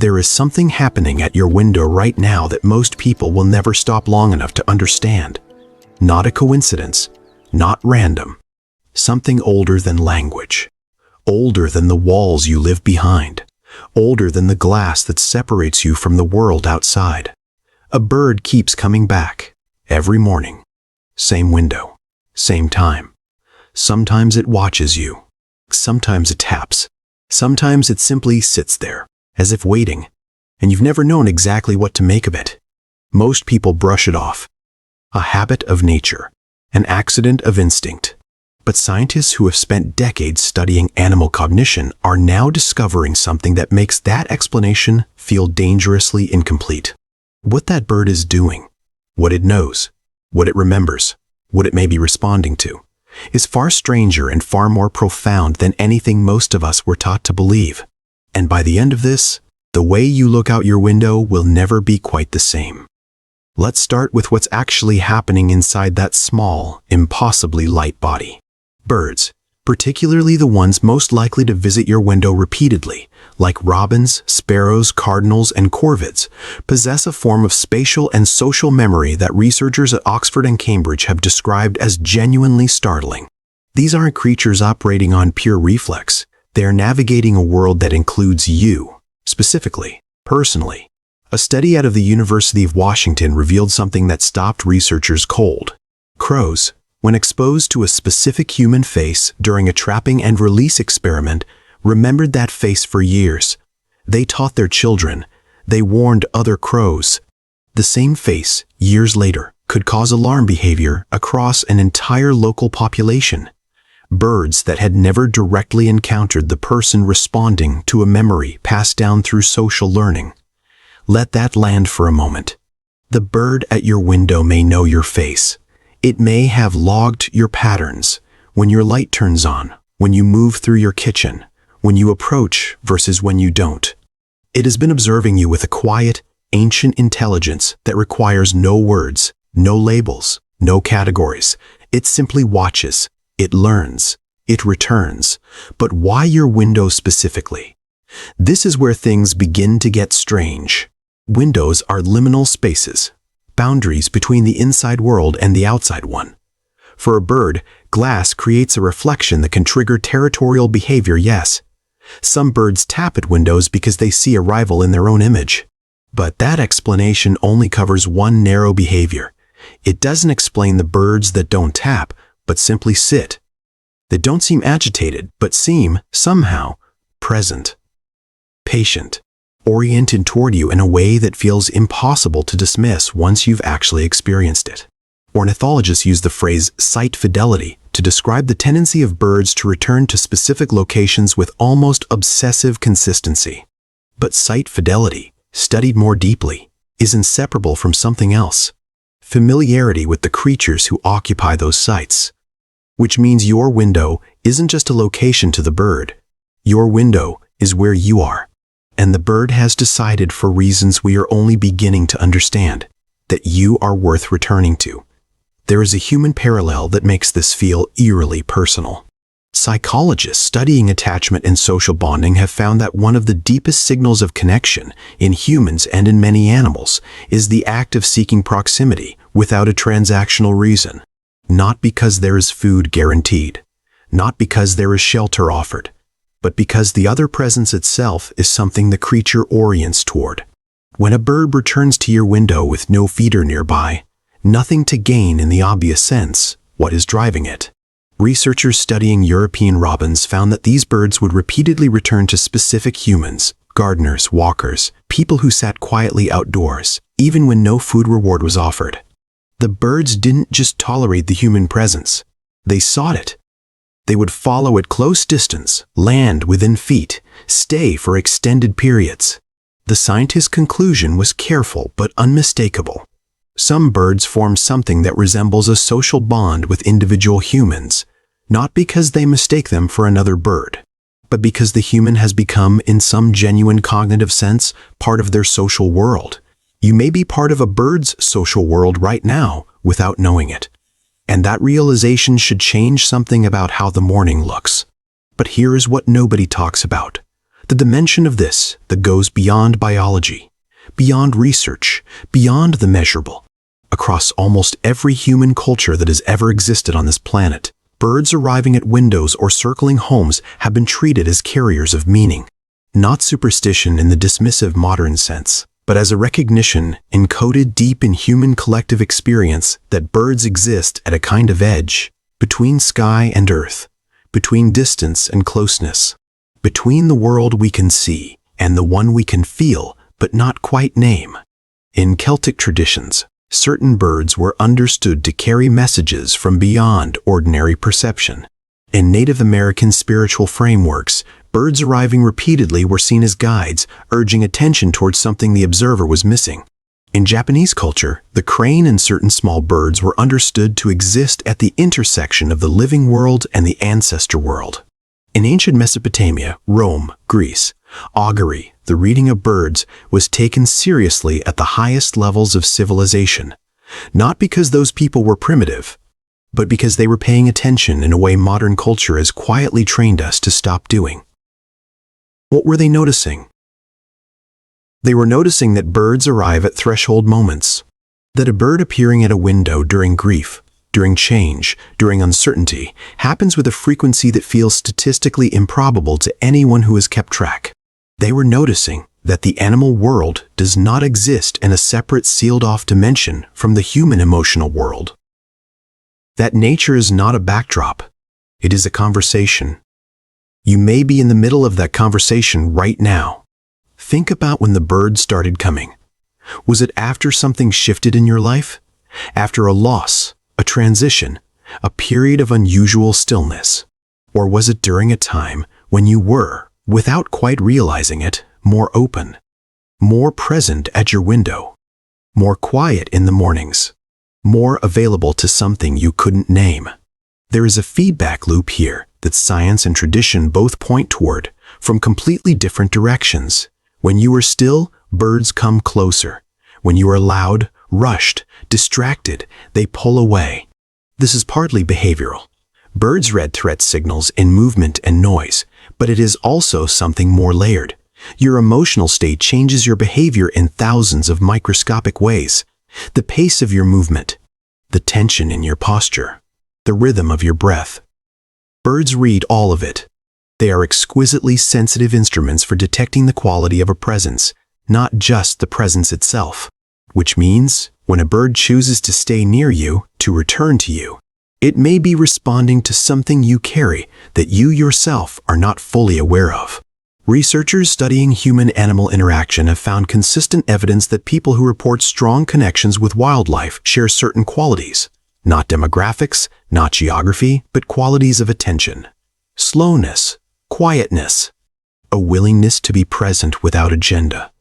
There is something happening at your window right now that most people will never stop long enough to understand. Not a coincidence, not random. Something older than language. Older than the walls you live behind. Older than the glass that separates you from the world outside. A bird keeps coming back, every morning. Same window, same time. Sometimes it watches you. Sometimes it taps. Sometimes it simply sits there, as if waiting, and you've never known exactly what to make of it. Most people brush it off. A habit of nature, an accident of instinct. But scientists who have spent decades studying animal cognition are now discovering something that makes that explanation feel dangerously incomplete. What that bird is doing, what it knows, what it remembers, what it may be responding to, is far stranger and far more profound than anything most of us were taught to believe. And by the end of this, the way you look out your window will never be quite the same. Let's start with what's actually happening inside that small, impossibly light body. Birds, particularly the ones most likely to visit your window repeatedly, like robins, sparrows, cardinals, and corvids, possess a form of spatial and social memory that researchers at Oxford and Cambridge have described as genuinely startling. These aren't creatures operating on pure reflex. They are navigating a world that includes you, specifically, personally. A study out of the University of Washington revealed something that stopped researchers cold. Crows, when exposed to a specific human face during a trapping and release experiment, remembered that face for years. They taught their children. They warned other crows. The same face, years later, could cause alarm behavior across an entire local population. Birds that had never directly encountered the person responding to a memory passed down through social learning. Let that land for a moment. The bird at your window may know your face. It may have logged your patterns, when your light turns on, when you move through your kitchen, when you approach versus when you don't. It has been observing you with a quiet, ancient intelligence that requires no words, no labels, no categories. It simply watches, it learns, it returns. But why your window specifically? This is where things begin to get strange. Windows are liminal spaces, boundaries between the inside world and the outside one. For a bird, glass creates a reflection that can trigger territorial behavior, yes. Some birds tap at windows because they see a rival in their own image. But that explanation only covers one narrow behavior. It doesn't explain the birds that don't tap, but simply sit. They don't seem agitated, but seem, somehow, present. Patient. Oriented toward you in a way that feels impossible to dismiss once you've actually experienced it. Ornithologists use the phrase sight fidelity to describe the tendency of birds to return to specific locations with almost obsessive consistency. But sight fidelity, studied more deeply, is inseparable from something else. Familiarity with the creatures who occupy those sites. Which means your window isn't just a location to the bird. Your window is where you are. And the bird has decided, for reasons we are only beginning to understand, that you are worth returning to. There is a human parallel that makes this feel eerily personal. Psychologists studying attachment and social bonding have found that one of the deepest signals of connection in humans and in many animals is the act of seeking proximity without a transactional reason. Not because there is food guaranteed, not because there is shelter offered, but because the other presence itself is something the creature orients toward. When a bird returns to your window with no feeder nearby, nothing to gain in the obvious sense, what is driving it? Researchers studying European robins found that these birds would repeatedly return to specific humans, gardeners, walkers, people who sat quietly outdoors, even when no food reward was offered. The birds didn't just tolerate the human presence, they sought it. They would follow at close distance, land within feet, stay for extended periods. The scientist's conclusion was careful but unmistakable. Some birds form something that resembles a social bond with individual humans, not because they mistake them for another bird, but because the human has become, in some genuine cognitive sense, part of their social world. You may be part of a bird's social world right now without knowing it. And that realization should change something about how the morning looks. But here is what nobody talks about: The dimension of this that goes beyond biology, beyond research, beyond the measurable. Across almost every human culture that has ever existed on this planet, birds arriving at windows or circling homes have been treated as carriers of meaning. Not superstition in the dismissive modern sense, but as a recognition encoded deep in human collective experience that birds exist at a kind of edge, between sky and earth, between distance and closeness, between the world we can see and the one we can feel but not quite name. In Celtic traditions, certain birds were understood to carry messages from beyond ordinary perception. In Native American spiritual frameworks, birds arriving repeatedly were seen as guides, urging attention towards something the observer was missing. In Japanese culture, the crane and certain small birds were understood to exist at the intersection of the living world and the ancestor world. In ancient Mesopotamia, Rome, Greece, augury, the reading of birds, was taken seriously at the highest levels of civilization, not because those people were primitive, but because they were paying attention in a way modern culture has quietly trained us to stop doing. What were they noticing? They were noticing that birds arrive at threshold moments, that a bird appearing at a window during grief, during change, during uncertainty, happens with a frequency that feels statistically improbable to anyone who has kept track. They were noticing that the animal world does not exist in a separate sealed-off dimension from the human emotional world. That nature is not a backdrop, it is a conversation. You may be in the middle of that conversation right now. Think about when the birds started coming. Was it after something shifted in your life? After a loss, a transition, a period of unusual stillness? Or was it during a time when you were, without quite realizing it, more open, more present at your window, more quiet in the mornings, more available to something you couldn't name? There is a feedback loop here that science and tradition both point toward, from completely different directions. When you are still, birds come closer. When you are loud, rushed, distracted, they pull away. This is partly behavioral. Birds read threat signals in movement and noise, but it is also something more layered. Your emotional state changes your behavior in thousands of microscopic ways. The pace of your movement, the tension in your posture, the rhythm of your breath. Birds read all of it. They are exquisitely sensitive instruments for detecting the quality of a presence, not just the presence itself. Which means, when a bird chooses to stay near you, to return to you, it may be responding to something you carry that you yourself are not fully aware of. Researchers studying human-animal interaction have found consistent evidence that people who report strong connections with wildlife share certain qualities. Not demographics, not geography, but qualities of attention. Slowness, quietness, a willingness to be present without agenda.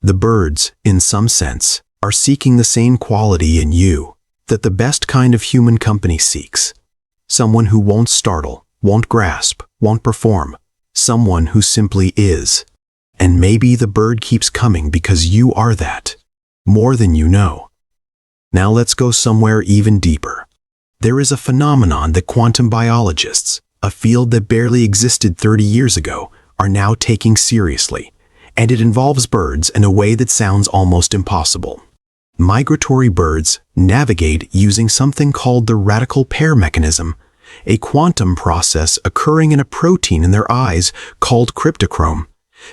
The birds, in some sense, are seeking the same quality in you that the best kind of human company seeks. Someone who won't startle, won't grasp, won't perform. Someone who simply is. And maybe the bird keeps coming because you are that. More than you know. Now let's go somewhere even deeper. There is a phenomenon that quantum biologists, a field that barely existed 30 years ago, are now taking seriously, and it involves birds in a way that sounds almost impossible. Migratory birds navigate using something called the radical pair mechanism, a quantum process occurring in a protein in their eyes called cryptochrome.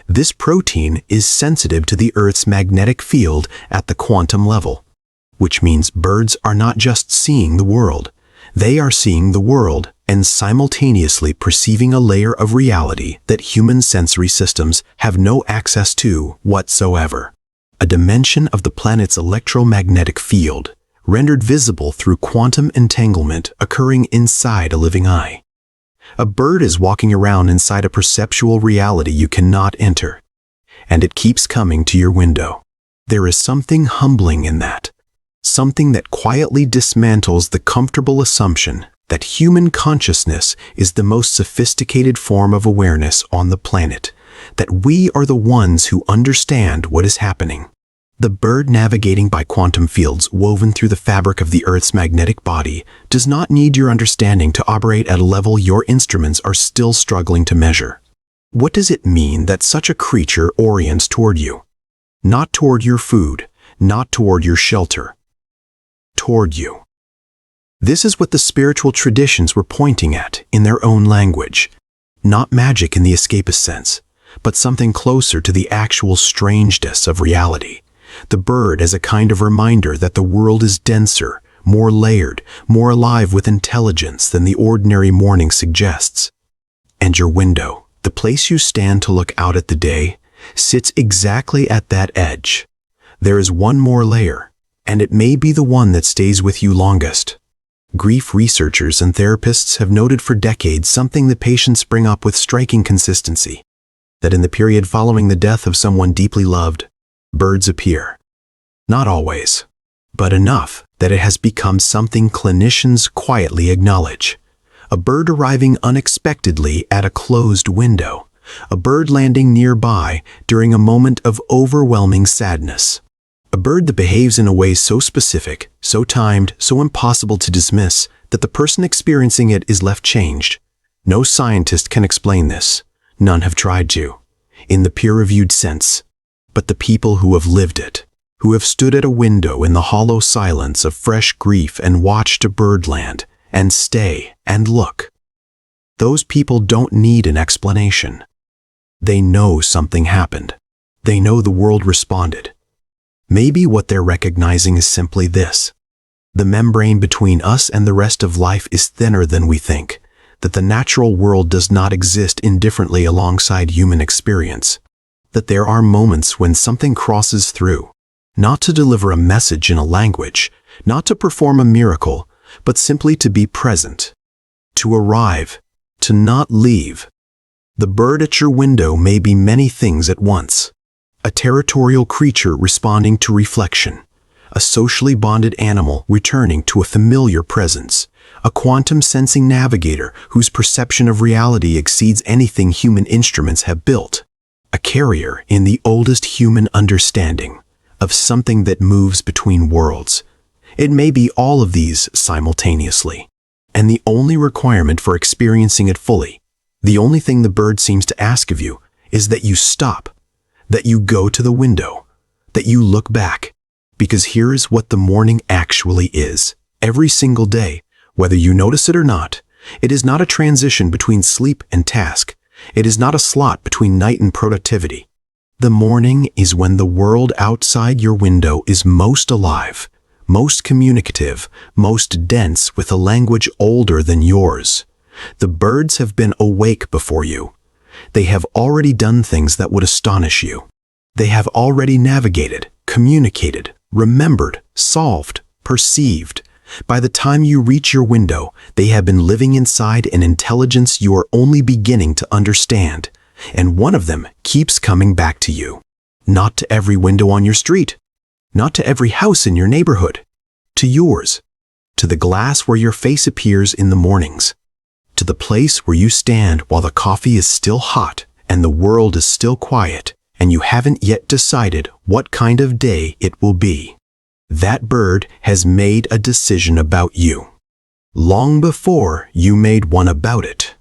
This protein is sensitive to the Earth's magnetic field at the quantum level, which means birds are not just seeing the world, they are seeing the world and simultaneously perceiving a layer of reality that human sensory systems have no access to whatsoever. A dimension of the planet's electromagnetic field, rendered visible through quantum entanglement occurring inside a living eye. A bird is walking around inside a perceptual reality you cannot enter, and it keeps coming to your window. There is something humbling in that. Something that quietly dismantles the comfortable assumption that human consciousness is the most sophisticated form of awareness on the planet, that we are the ones who understand what is happening. The bird navigating by quantum fields woven through the fabric of the Earth's magnetic body does not need your understanding to operate at a level your instruments are still struggling to measure. What does it mean that such a creature orients toward you? Not toward your food, not toward your shelter. Toward you. This is what the spiritual traditions were pointing at in their own language. Not magic in the escapist sense, but something closer to the actual strangeness of reality. The bird as a kind of reminder that the world is denser, more layered, more alive with intelligence than the ordinary morning suggests. And your window, the place you stand to look out at the day, sits exactly at that edge. There is one more layer, and it may be the one that stays with you longest. Grief researchers and therapists have noted for decades something that patients bring up with striking consistency, that in the period following the death of someone deeply loved, birds appear. Not always, but enough that it has become something clinicians quietly acknowledge. A bird arriving unexpectedly at a closed window, a bird landing nearby during a moment of overwhelming sadness. A bird that behaves in a way so specific, so timed, so impossible to dismiss, that the person experiencing it is left changed. No scientist can explain this. None have tried to, in the peer-reviewed sense. But the people who have lived it, who have stood at a window in the hollow silence of fresh grief and watched a bird land, and stay and look. Those people don't need an explanation. They know something happened. They know the world responded. Maybe what they're recognizing is simply this: the membrane between us and the rest of life is thinner than we think, that the natural world does not exist indifferently alongside human experience, that there are moments when something crosses through, not to deliver a message in a language, not to perform a miracle, but simply to be present, to arrive, to not leave. The bird at your window may be many things at once. A territorial creature responding to reflection, a socially bonded animal returning to a familiar presence, a quantum sensing navigator whose perception of reality exceeds anything human instruments have built, a carrier in the oldest human understanding of something that moves between worlds. It may be all of these simultaneously, and the only requirement for experiencing it fully, the only thing the bird seems to ask of you, is that you stop, that you go to the window, that you look back, because here is what the morning actually is. Every single day, whether you notice it or not, it is not a transition between sleep and task. It is not a slot between night and productivity. The morning is when the world outside your window is most alive, most communicative, most dense with a language older than yours. The birds have been awake before you. They have already done things that would astonish you. They have already navigated, communicated, remembered, solved, perceived. By the time you reach your window, they have been living inside an intelligence you are only beginning to understand, and one of them keeps coming back to you. Not to every window on your street, not to every house in your neighborhood, to yours, to the glass where your face appears in the mornings, to the place where you stand while the coffee is still hot and the world is still quiet, and you haven't yet decided what kind of day it will be. That bird has made a decision about you, long before you made one about it.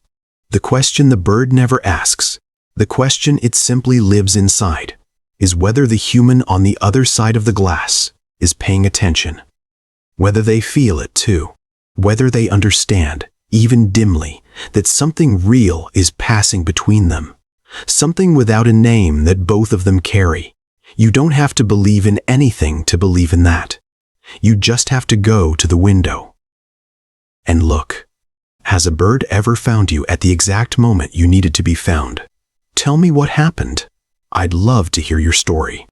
The question the bird never asks, the question it simply lives inside, is whether the human on the other side of the glass is paying attention, whether they feel it too, whether they understand, even dimly, that something real is passing between them, something without a name that both of them carry. You don't have to believe in anything to believe in that. You just have to go to the window and look. Has a bird ever found you at the exact moment you needed to be found? Tell me what happened. I'd love to hear your story.